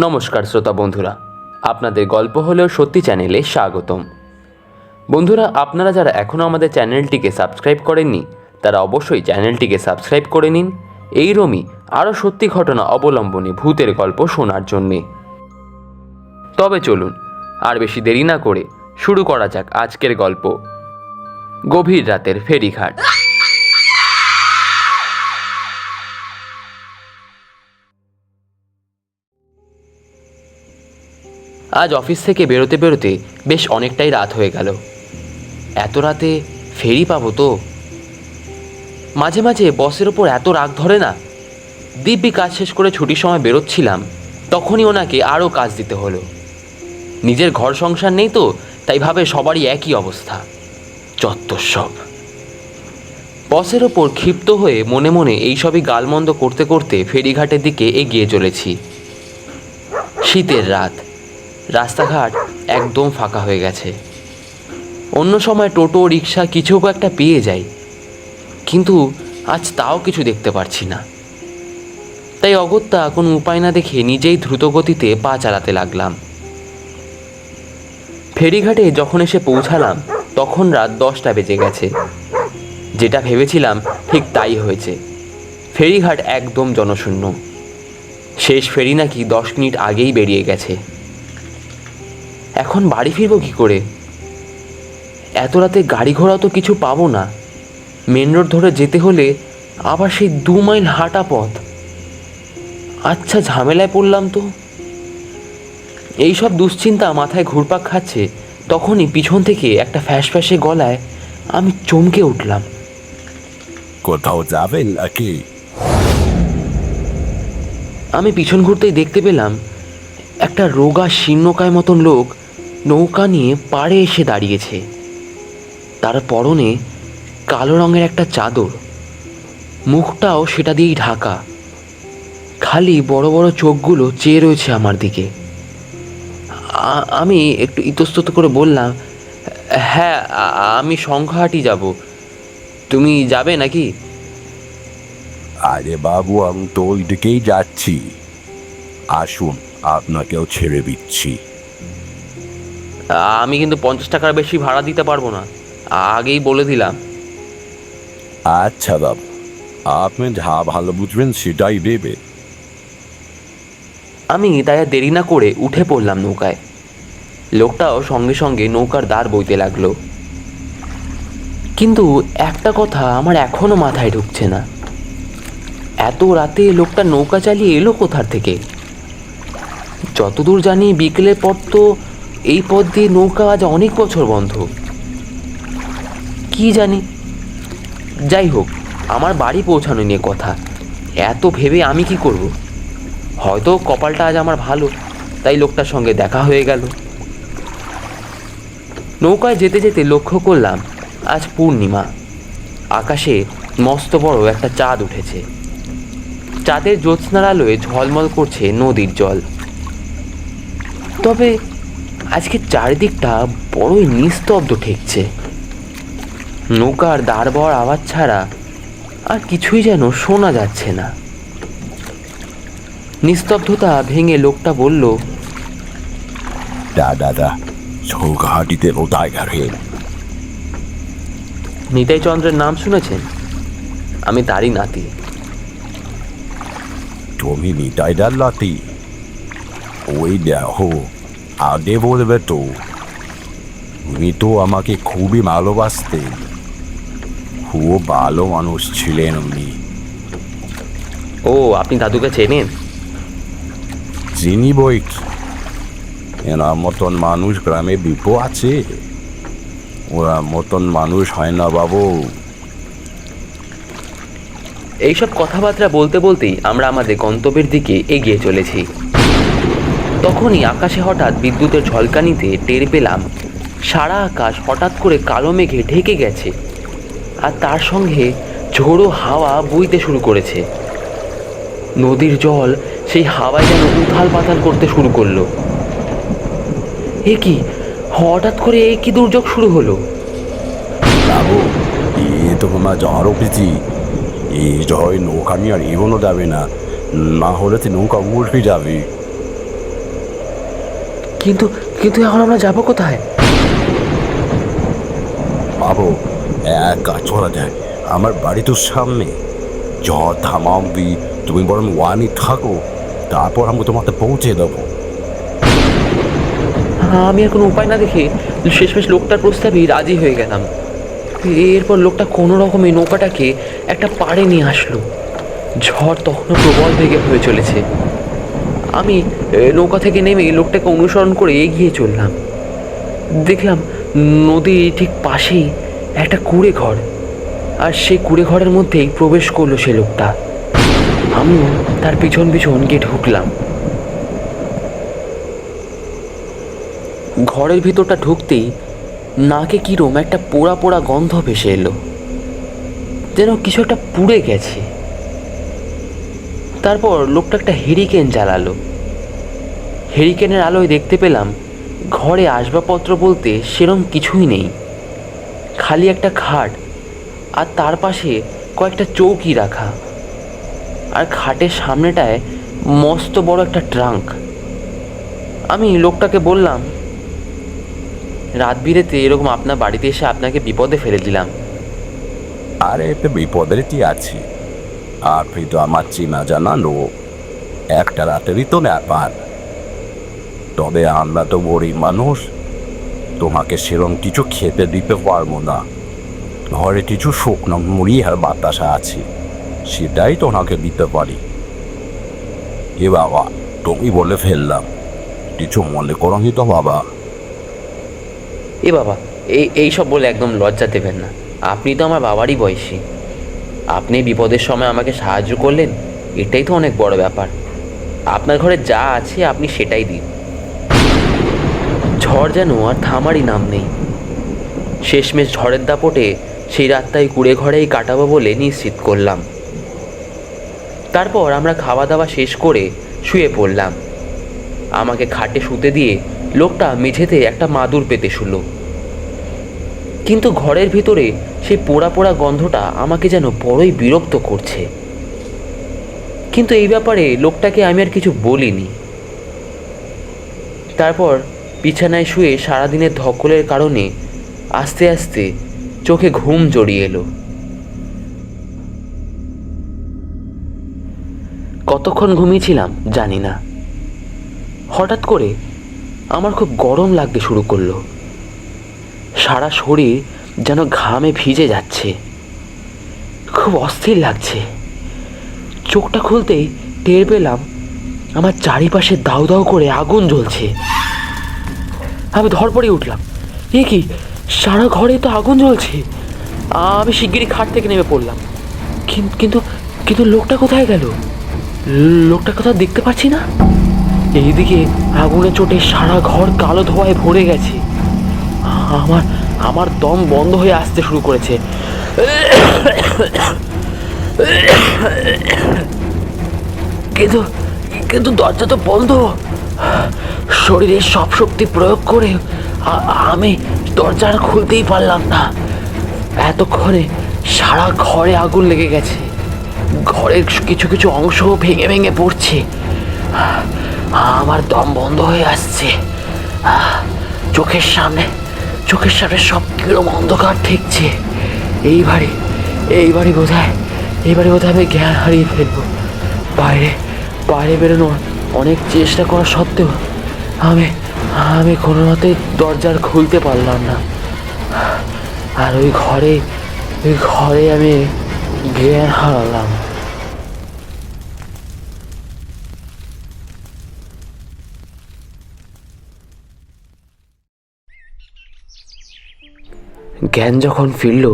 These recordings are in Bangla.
নমস্কার শ্রোতা বন্ধুরা, আপনাদের গল্প হলেও সত্যি চ্যানেলে স্বাগতম। বন্ধুরা, আপনারা যারা এখনও আমাদের চ্যানেলটিকে সাবস্ক্রাইব করেননি তারা অবশ্যই চ্যানেলটিকে সাবস্ক্রাইব করে নিন এইরকমই আরও সত্যি ঘটনা অবলম্বনে ভূতের গল্প শোনার জন্যে। তবে চলুন আর বেশি দেরি না করে শুরু করা যাক আজকের গল্প, গভীর রাতের ফেরিঘাট। আজ অফিস থেকে বেরোতে বেরোতে বেশ অনেকটাই রাত হয়ে গেল। এত রাতে ফেরি পাবো তো? মাঝে মাঝে বসের ওপর এত রাগ ধরে না। দিব্যি কাজ শেষ করে ছুটির সময় বেরোচ্ছিলাম, তখনই ওনাকে আরও কাজ দিতে হলো। নিজের ঘর সংসার নেই তো, তাই ভাবে সবারই একই অবস্থা। চত্বর সব। বসের ওপর ক্ষিপ্ত হয়ে মনে মনে এইসবই গালমন্দ করতে করতে ফেরিঘাটের দিকে এগিয়ে চলেছি। শীতের রাত, রাস্তাঘাট একদম ফাঁকা হয়ে গেছে। অন্য সময় টোটো রিক্সা কিছু একটা পেয়ে যাই, কিন্তু আজ তাও কিছু দেখতে পারছি না। তাই অগত্যা কোনো উপায় না দেখে নিজেই দ্রুতগতিতে পা চালাতে লাগলাম। ফেরিঘাটে যখন এসে পৌঁছালাম তখন রাত 10টা বেজে গেছে। যেটা ভেবেছিলাম ঠিক তাই হয়েছে। ফেরিঘাট একদম জনশূন্য। শেষ ফেরি নাকি 10 মিনিট আগেই বেরিয়ে গেছে। এখন বাড়ি ফিরবো কী করে? এত রাতে গাড়ি ঘোড়াও তো কিছু পাবো না। মেন রোড ধরে যেতে হলে আবার সেই 2 মাইল হাঁটা পথ। আচ্ছা, ঝামেলায় পড়লাম তো। এইসব দুশ্চিন্তা মাথায় ঘুরপাক খাচ্ছে, তখনই পিছন থেকে একটা ফ্যাঁসে গলায় আমি চমকে উঠলাম। কোথাও যাবেন নাকি? আমি পিছন ঘুরতেই দেখতে পেলাম একটা রোগা শীর্ণকায় মতন লোক নৌকা নিয়ে পাড়ে এসে দাঁড়িয়েছে। তার পরনে কালো রঙের একটা চাদর, মুখটাও সেটা দিয়েই ঢাকা। খালি বড় বড় চোখগুলো চেয়ে রয়েছে আমার দিকে। আমি একটু ইতস্তত করে বললাম, হ্যাঁ, আমি সংখ্যাহাটি যাব। তুমি যাবে নাকি? আরে বাবু, আমি তো ওই দিকেই যাচ্ছি। আসুন, আপনাকেও ছেড়ে দিচ্ছি। আমি কিন্তু 50 টাকার বেশি ভাড়া দিতে পারবো না, আগেই বলে দিলাম। আচ্ছা বাবু, আপনি যা ভালো বুঝবেন সেটাই দেবে। আমি তাই আর দেরি না করে উঠে পড়লাম নৌকায়। লোকটাও সঙ্গে সঙ্গে নৌকার দ্বার বইতে লাগলো। কিন্তু একটা কথা আমার এখনো মাথায় ঢুকছে না, এত রাতে লোকটা নৌকা চালিয়ে এলো কোথার থেকে? যতদূর জানি বিকেলের পর তো এই পথ দিয়ে নৌকা আজ অনেক বছর বন্ধ। কি জানি, যাই হোক, আমার বাড়ি পৌঁছানো নিয়ে কথা। এত ভেবে আমি কি করব? হয়তো কপালটা আজ আমার ভালো, তাই লোকটার সঙ্গে দেখা হয়ে গেল। নৌকায় যেতে যেতে লক্ষ্য করলাম আজ পূর্ণিমা। আকাশে মস্ত বড় একটা চাঁদ উঠেছে। চাঁদের জ্যোৎস্নার আলোয় ঝলমল করছে নদীর জল। তবে আজকে চারিদিকটা বড়ই নিস্তব্ধ ঠেকছে। নৌকার দাঁড় বওয়ার আওয়াজ ছাড়া আর কিছুই যেন শোনা যাচ্ছে না। নিস্তব্ধতা ভেঙে লোকটা বলল, দাদা, চৌঘাটিতে কোথায় গেলেন? নিতাই চন্দ্রের নাম শুনেছেন? আমি তারই নাতি। তুমি নিতাইদার লাতি? ওই দেখো, আগে বলবে তো। উনি তো আমাকে খুবই ভালোবাসতেন। খুব ভালো মানুষ ছিলেন উনি। ও, আপনি দাদুকে চেনেন? চিনি বই কি, এনার মতন মানুষ গ্রামে বিপো আছে? ওরা মতন মানুষ হয় না বাবু। এইসব কথাবার্তা বলতে বলতেই আমরা আমাদের গন্তব্যের দিকে এগিয়ে চলেছি। তখনই আকাশে হঠাৎ বিদ্যুতের ঝলকানিতে টের পেলাম সারা আকাশ হঠাৎ করে কালো মেঘে ঢেকে গেছে, আর তার সঙ্গে ঝোড়ো হাওয়া বইতে শুরু করেছে। নদীর জল সেই হাওয়ায় যেন উথাল পাতাল করতে শুরু করলো। এ কি, হঠাৎ করে এ কি দুর্যোগ শুরু হলো? বাবু, এ তো আমার ঝড় উঠেছি। এই ঝড় নৌকা নিয়ে আর এগোনো যাবে না, না হলে তো নৌকা উল্টে যাবে। কিন্তু কিন্তু এখন আমরা যাব কোথায়? বাবু, এক কাজ করা যায়, আমার বাড়ি তো সামনে। ঝড় থামাবি, তুমি বরং ওয়ানি থাকো, তারপর আমি তোমাকে পৌঁছে দেবো। আমি আর কোনো উপায় না দেখে শেষমেশ লোকটার প্রস্তাবেই রাজি হয়ে গেলাম। এরপর লোকটা কোনো রকমে নৌকাটাকে একটা পাড়ে নিয়ে আসলো। ঝড় তখনও প্রবল বেগে হয়ে চলেছে। আমি নৌকা থেকে নেমে লোকটাকে অনুসরণ করে এগিয়ে চললাম। দেখলাম নদীর ঠিক পাশেই একটা কুঁড়ে ঘর, আর সেই কুঁড়ে ঘরের মধ্যেই প্রবেশ করলো সে লোকটা। আমিও তার পিছন পিছন গিয়ে ঢুকলাম। ঘরের ভিতরটা ঢুকতেই নাকে কিরম একটা পোড়া পোড়া গন্ধ ভেসে এলো, যেন কিছু একটা পুড়ে গেছে। তারপর লোকটা একটা হেরিকেন জ্বালালো। হেরিকেনের আলোয় দেখতে পেলাম ঘরে আসবাবপত্র বলতে সেরম কিছুই নেই, খালি একটা খাট, আর তার পাশে কয়েকটা চৌকি রাখা, আর খাটের সামনেটায় মস্ত বড় একটা ট্রাঙ্ক। আমি লোকটাকে বললাম, রাত বিরেতে এরকম আপনার বাড়িতে এসে আপনাকে বিপদে ফেলে দিলাম। আরে এতে বিপদের কি আছে, আপনি তো আমার চেনা জানা লোক, একটা রাতেরই তো ব্যাপার। তবে আমরা তো গরিব মানুষ, তোমাকে সেরম কিছু খেতে দিতে পারবো না। ঘরে কিছু শুকনো মুড়ি আর বাতাসা আছে, সেটাই তোমাকে দিতে পারি। এ বাবা, তুমি বলে ফেললাম, কিছু মনে করোনি তো বাবা? এ বাবা, এইসব বলে একদম লজ্জা দেবেন না। আপনি তো আমার বাবারই বয়সী। আপনি বিপদের সময় আমাকে সাহায্য করলেন, এটাই তো অনেক বড় ব্যাপার। আপনার ঘরে যা আছে আপনি সেটাই দিন। ঝড় যেন আর থামারই নাম নেই। শেষমেশ ঝড়ের দাপটে সেই রাতটাই কুঁড়ে ঘরেই কাটাবো বলে নিশ্চিত করলাম। তারপর আমরা খাওয়া দাওয়া শেষ করে শুয়ে পড়লাম। আমাকে খাটে শুতে দিয়ে লোকটা মেঝেতে একটা মাদুর পেতে শুলো। কিন্তু ঘরের ভিতরে সেই পোড়া পোড়া গন্ধটা আমাকে যেন বড়ই বিরক্ত করছে। কিন্তু এই ব্যাপারে লোকটাকে আমি আর কিছু বলিনি। তারপর বিছানায় শুয়ে সারাদিনের ধকলের কারণে আস্তে আস্তে চোখে ঘুম জড়িয়ে এলো। কতক্ষণ ঘুমিয়েছিলাম জানি না। হঠাৎ করে আমার খুব গরম লাগতে শুরু করলো। সারা শরীর যেন ঘামে ভিজে যাচ্ছে, খুব অস্থির লাগছে। চোখটা খুলতেই টের পেলাম আমার চারিপাশে দাউ দাউ করে আগুন জ্বলছে। আমি ধড়পড়ে উঠলাম, এ কি, সারা ঘরে তো আগুন জ্বলছে। আমি শিগগিরই খাট থেকে নেমে পড়লাম। কিন্তু কিন্তু লোকটা কোথায় গেল? লোকটা কোথাও দেখতে পাচ্ছি না। এইদিকে আগুনের চোটে সারা ঘর কালো ধোঁয়ায় ভরে গেছে। আমার আমার দম বন্ধ হয়ে আসতে শুরু করেছে। কিন্তু কিন্তু দরজা তো বন্ধ। শরীরের সব শক্তি প্রয়োগ করে আমি দরজা আর খুলতেই পারলাম না। এতক্ষণে সারা ঘরে আগুন লেগে গেছে। ঘরের কিছু কিছু অংশ ভেঙে ভেঙে পড়ছে। আমার দম বন্ধ হয়ে আসছে। চোখের সামনে সব কিরম অন্ধকার ঠেকছে। এইবারে বোধহয় আমি জ্ঞান হারিয়ে ফেলবো। বাইরে বেরোনোর অনেক চেষ্টা করা সত্ত্বেও আমি কোনো মতে দরজার খুলতে পারলাম না। আর ওই ঘরে আমি জ্ঞান হারালাম। জ্ঞান যখন ফিরল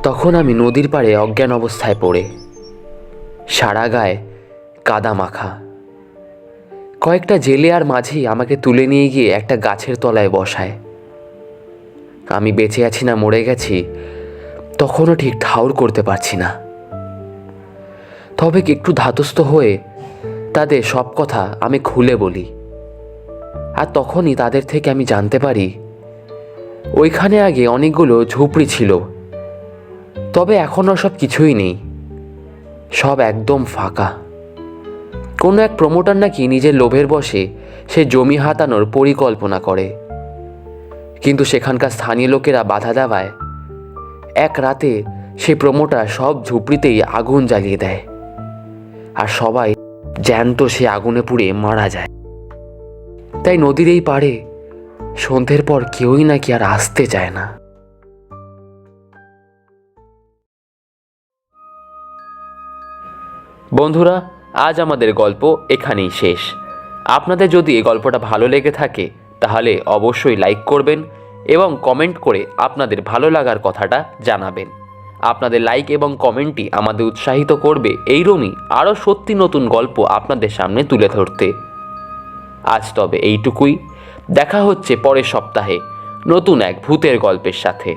তখন আমি নদীর পাড়ে অজ্ঞান অবস্থায় পড়ে, সারা গায়ে কাদা মাখা। কয়েকটা জেলে আর মাঝি আমাকে তুলে নিয়ে গিয়ে একটা গাছের তলায় বসায়। আমি বেঁচে আছি না মরে গেছি তখনও ঠিক ঠাউর করতে পারছি না। তবে একটু ধাতস্থ হয়ে তাদের সব কথা আমি খুলে বলি। আর তখনই তাদের থেকে আমি জানতে পারি ওইখানে আগে অনেকগুলো ঝুপড়ি ছিল, তবে এখন সব কিছুই নেই, সব একদম ফাঁকা। কোনো এক প্রমোটার নাকি নিজের লোভের বশে সে জমি হাতানোর পরিকল্পনা করে, কিন্তু সেখানকার স্থানীয় লোকেরা বাধা দেওয়ায় এক রাতে সে প্রমোটার সব ঝুপড়িতেই আগুন জ্বালিয়ে দেয়, আর সবাই জ্যান্ত সে আগুনে পুড়ে মারা যায়। তাই নদীর এই পাড়ে সন্ধ্যের পর কেউই নাকি আর আসতে চায় না। বন্ধুরা, আজ আমাদের গল্প এখানেই শেষ। আপনাদের যদি এই গল্পটা ভালো লেগে থাকে তাহলে অবশ্যই লাইক করবেন এবং কমেন্ট করে আপনাদের ভালো লাগার কথাটা জানাবেন। আপনাদের লাইক এবং কমেন্টই আমাদের উৎসাহিত করবে এইরকমই আরও সত্যি নতুন গল্প আপনাদের সামনে তুলে ধরতে। আজ তবে এইটুকুই। দেখা হচ্ছে পরের সপ্তাহে নতুন এক ভূতের গল্পের সাথে।